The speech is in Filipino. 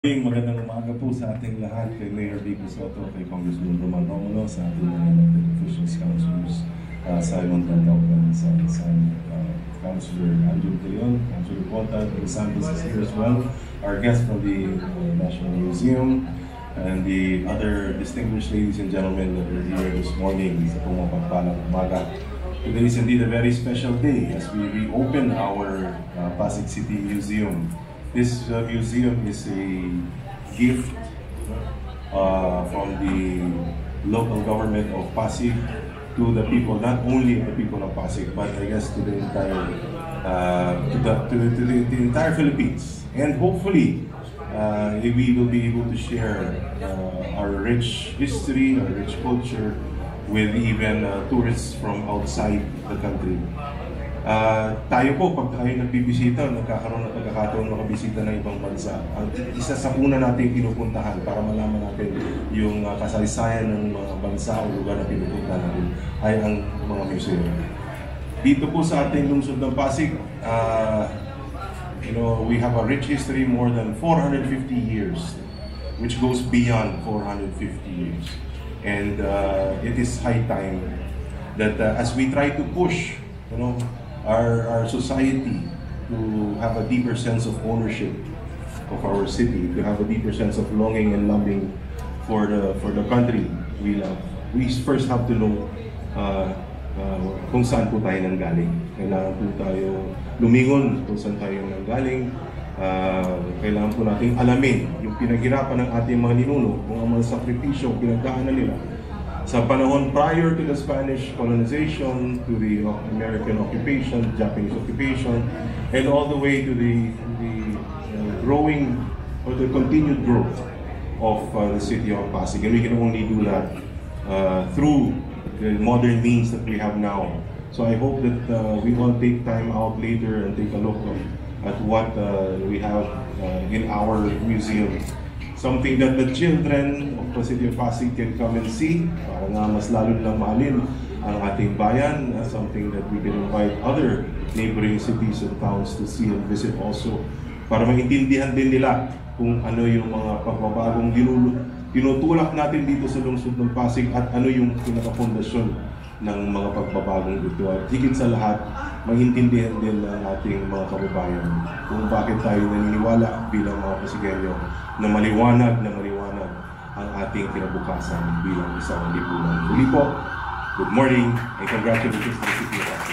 Magandang umaga po sa ating lahat, kay Mayor Vico Soto, kay Congressman Roman Romulo, sa ating mga elected officials, councilors, Simon Tandaw, Councilor Andrew Leon, Councilor Bota, Santos is here as well, our guest from the National Museum, and the other distinguished ladies and gentlemen that are here this morning sa pumapagpalang umaga. Today is indeed a very special day as we reopen our Pasig City Museum. This museum is a gift from the local government of Pasig to the people, not only the people of Pasig, but I guess to the entire the entire Philippines. And hopefully, we will be able to share our rich history, our rich culture with even tourists from outside the country. Tayo po, pag tayo nagbibisita, nagkakaroon ng pagkakataon makabisita ng ibang bansa, ang isa sa una natin pinupuntahan para malaman natin yung kasaysayan ng mga bansa o lugar na pinupunta natin ay ang mga museum. Dito po sa ating lungsod ng Pasig, we have a rich history, more than 450 years, which goes beyond 450 years. And it is high time that as we try to push, our society to have a deeper sense of ownership of our city, to have a deeper sense of longing and loving for the country we love. We first have to know kung saan po tayo nanggaling. Kailangan po tayo lumingon kung saan tayo nanggaling. Kailangan po natin alamin yung pinaghirapan ng ating mga ninuno, kung ang mga sakripisyo pinagdaanan nila sa panahon prior to the Spanish colonization, to the American occupation, Japanese occupation, and all the way to the growing or the continued growth of the city of Pasig. And we can only do that through the modern means that we have now. So I hope that we will take time out later and take a look at what we have in our museum. Something that the children of the city of Pasig can come and see, para nga mas lalo lang mahalin ang ating bayan. Something that we can invite other neighboring cities and towns to see and visit also, para maintindihan din nila kung ano yung mga pagbabagong tinutulak natin dito sa lungsod ng Pasig at ano yung pinakapundasyon ng mga pagbabagong ito. At higit sa lahat, maintindihan din ng ating mga kababayan kung bakit tayo naniniwala bilang mga Pasigenyo na maliwanag ang ating kinabukasan bilang isang lipunan. Muli po, good morning and congratulations to the City of Pasig.